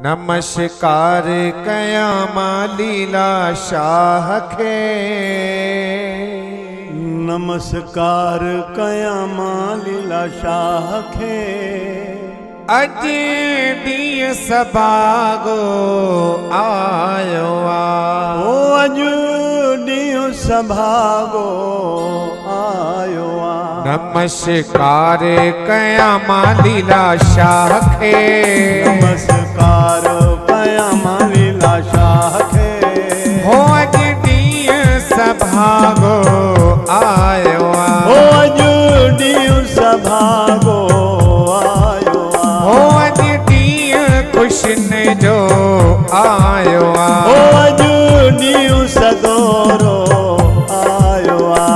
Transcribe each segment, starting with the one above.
नमस्कार कयामा लीला शाह खे। नमस्कार कयामा लीला शाह खे। अज ॾींहुं सभागो आयो आ। ओ अज ॾींहुं सभागो आयो आ। नमस्कार कयामा लीला शाह खे। नमस्कार कयामा लीला शाह खे। हो अज ॾींहुं सभागो आयो आ। ओ अज ॾींहुं सभागो आयो आ। हो अज ॾींहुं खुशियुनि जो आयो आ। ओ अज ॾींहुं सदोरो आयो आ।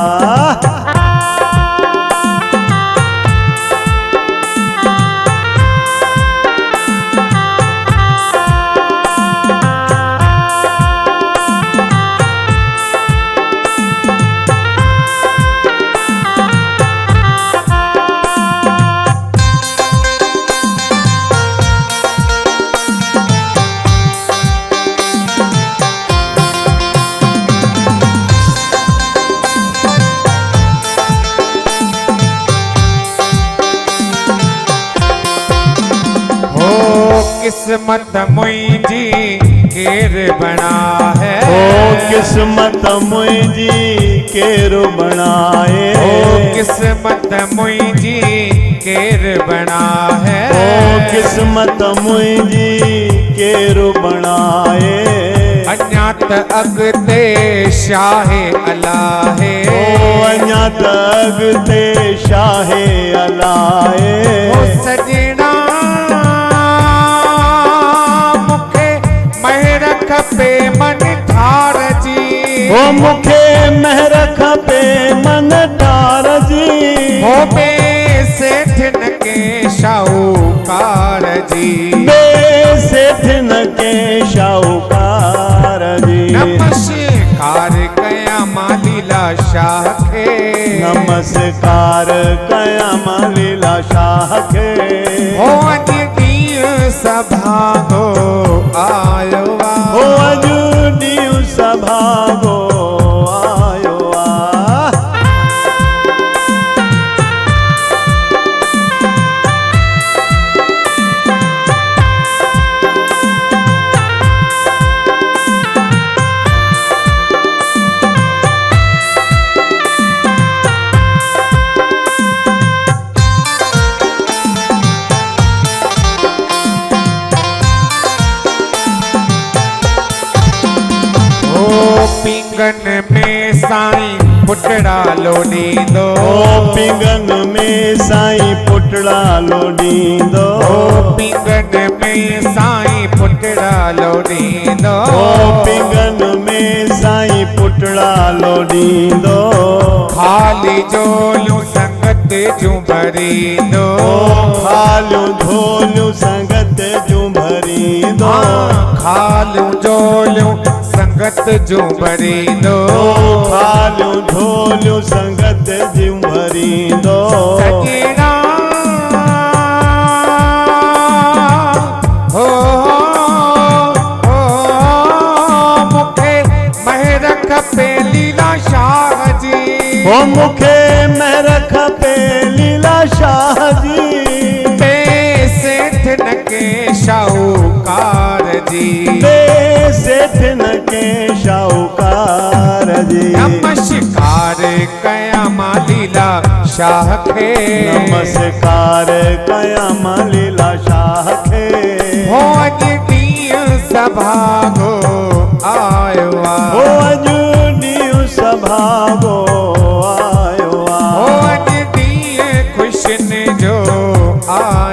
किस्मत मुंहिंजी केर बणा है। ओ किस्मत मुंहिंजी केर बणाए। ओ किस्मत मुंहिंजी केर बणा है। ओ किस्मत मुंहिंजी केर बणाए। अञा त अॻिते शाहे अलाहे। ओ अञा त अॻिते शाहे अलाहे। ओ सजना खपे मन ठार जी। हो मूंखे महर खपे मन ठार जी। हो बे सेठ न के शाहूकार जी। बे सेठ न के शाहूकार जी। नमस्कार कयामा लीला शाह खे। नमस्कार कयामा लीला शाह खे। हो अज ॾींहुं सभागो आयो आ। हो अज ॾींहुं सभागो आयो आ। पिंगन में साईं पुटड़ा लोॾींदो। ओ पिंगन में साईं पुटड़ा लोॾींदो। ओ पिंगन में साईं पुटड़ा लोॾींदो। ओ पिंगन में साईं पुटड़ा लोॾींदो। खाली झोलियूं संगत जूं भरींदो। खालियूं झोलियूं संगत जूं भरींदो। खालियूं झोलियूं संगत जूं भरींदो। खालियूं झोलियूं संगत जूं भरींदो। सजना हो मूंखे महर खपे लीला शाह जी। हो मूंखे महर खपे लीला शाह जी। बे सेठ न के शाहूकार जी। बे सेठ न के शाहूकार जी। नमस्कार कयामा लीला शाह खे। नमस्कार कयामा लीला शाह खे। हो अज ॾींहुं सभागो आयो आ। हो अज ॾींहुं सभागो आयो आ। हो अज ॾींहुं खुशियुनि जो आ।